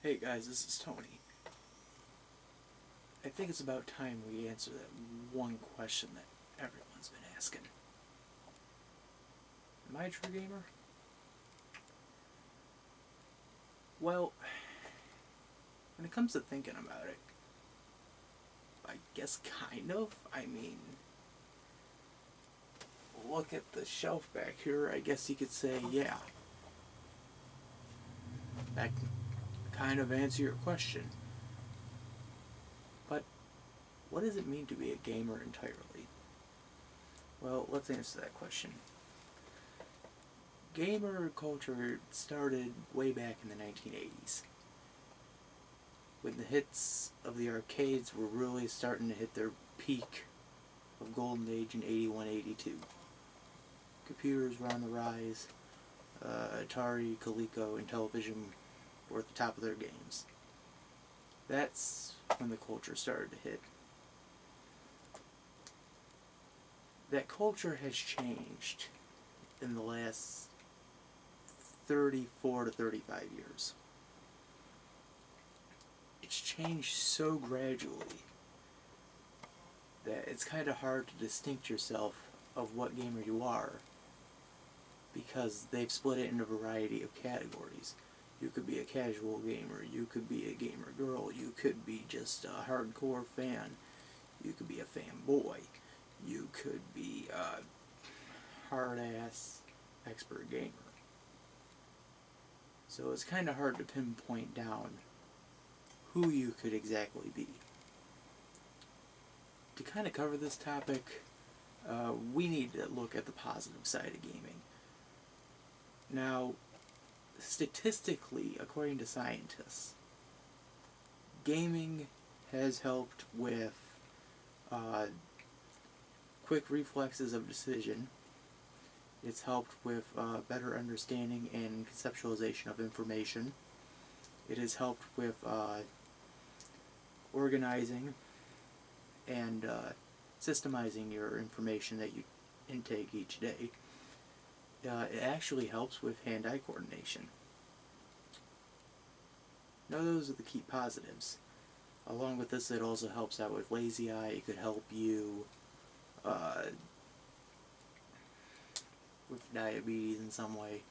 Hey guys, this is Tony. I think it's about time we answer that one question that everyone's been asking. Am I a true gamer? Well, when it comes to thinking about it, I guess kind of. I mean, look at the shelf back here, I guess you could say, yeah. That can kind of answer your question. But what does it mean to be a gamer entirely? Well, let's answer that question. Gamer culture started way back in the 1980s, when the hits of the arcades were really starting to hit their peak of golden age in 81, 82. Computers were on the rise. Atari, Coleco, and Television were at the top of their games. That's when the culture started to hit. That culture has changed in the last 34 to 35 years. It's changed so gradually that it's kind of hard to distinct yourself of what gamer you are, because they've split it into a variety of categories. You could be a casual gamer, you could be a gamer girl, you could be just a hardcore fan, you could be a fanboy, you could be a hard-ass expert gamer. So it's kind of hard to pinpoint down who you could exactly be. To kind of cover this topic, we need to look at the positive side of gaming. Now, statistically, according to scientists, gaming has helped with quick reflexes of decision. It's helped with better understanding and conceptualization of information. It has helped with organizing and systemizing your information that you intake each day. It actually helps with hand-eye coordination. Now those are the key positives. Along with this, it also helps out with lazy eye. It could help you with diabetes in some way.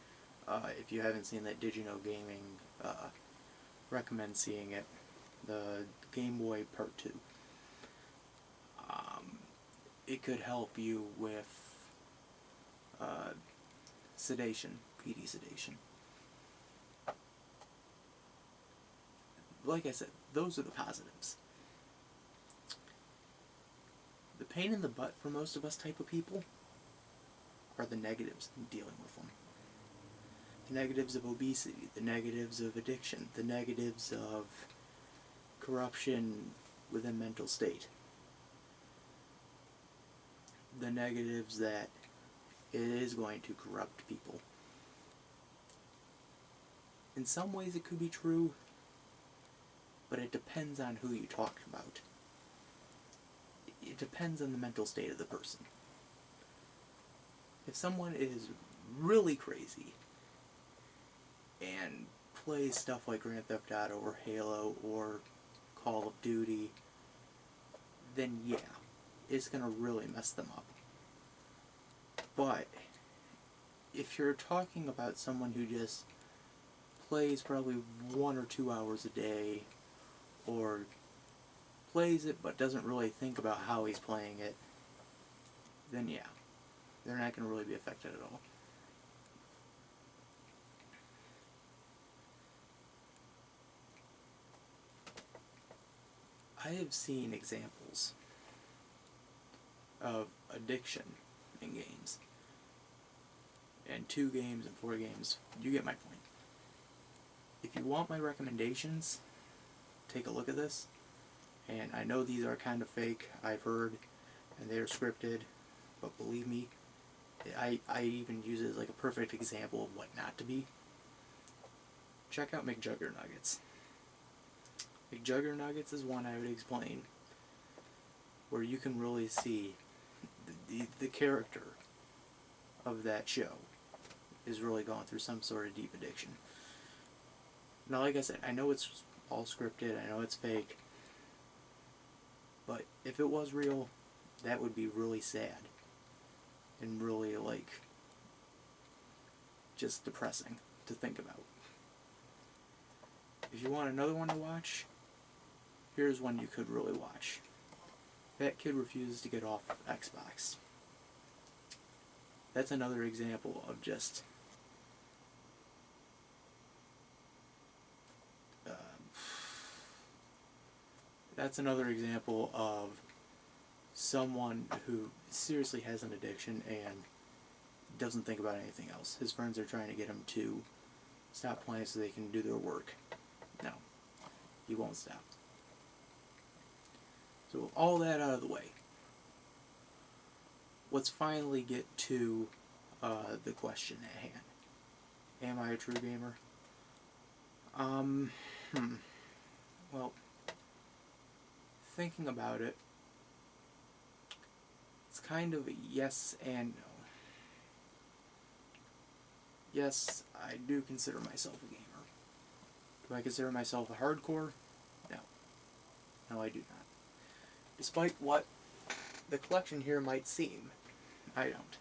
If you haven't seen that Digino Gaming, recommend seeing it. The Game Boy Part 2. It could help you with sedation, PD sedation. Like I said, those are the positives. The pain in the butt for most of us type of people are the negatives in dealing with them. The negatives of obesity, the negatives of addiction, the negatives of corruption within mental state. The negatives that it is going to corrupt people. In some ways it could be true, but it depends on who you talk about. It depends on the mental state of the person. If someone is really crazy and plays stuff like Grand Theft Auto or Halo or Call of Duty, then yeah, it's going to really mess them up. But if you're talking about someone who just plays probably 1 or 2 hours a day, or plays it but doesn't really think about how he's playing it, then yeah, they're not going to really be affected at all. I have seen examples of addiction in games. And 2 games and 4 games, you get my point. If you want my recommendations, take a look at this. And I know these are kind of fake, I've heard, and they're scripted, but believe me, I even use it as like a perfect example of what not to be. Check out McJuggernuggets. McJuggernuggets is one I would explain where you can really see the character of that show is really going through some sort of deep addiction. Now, like I said, I know it's all scripted, I know it's fake, but if it was real, that would be really sad. And really, like, just depressing to think about. If you want another one to watch, here's one you could really watch. That kid refuses to get off Xbox. That's another example of just that's another example of someone who seriously has an addiction and doesn't think about anything else. His friends are trying to get him to stop playing so they can do their work. No, he won't stop. So with all that out of the way, let's finally get to the question at hand. Am I a true gamer? Well, thinking about it, it's kind of a yes and no. Yes, I do consider myself a gamer. Do I consider myself a hardcore? No. No, I do not. Despite what the collection here might seem, I don't.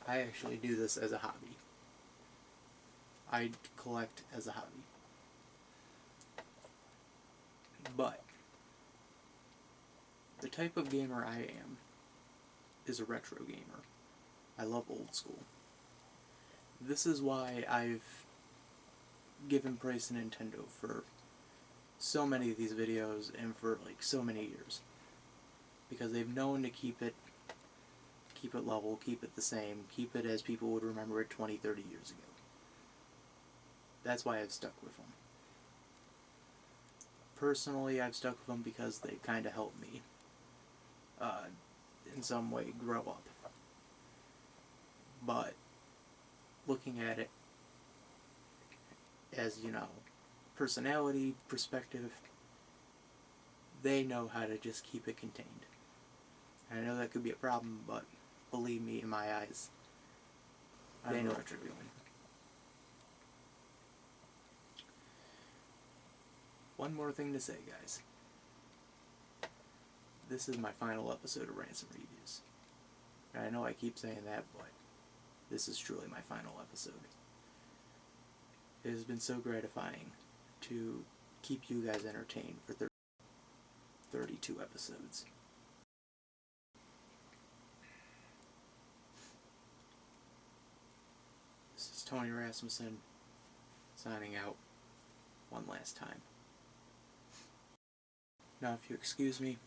I actually do this as a hobby. I collect as a hobby. But the type of gamer I am is a retro gamer. I love old school. This is why I've given praise to Nintendo for so many of these videos and for like so many years. Because they've known to keep it level, keep it the same, keep it as people would remember it 20, 30 years ago. That's why I've stuck with them. Personally, I've stuck with them because they kind of helped me in some way grow up. But looking at it as, personality, perspective, they know how to just keep it contained. And I know that could be a problem, but believe me, in my eyes, they know what you're doing. One more thing to say, guys. This is my final episode of Rants and Reviews. And I know I keep saying that, but this is truly my final episode. It has been so gratifying to keep you guys entertained for 32 episodes. This is Tony Rasmussen signing out one last time. Now, if you excuse me,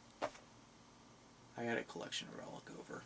I got a collection of relic over.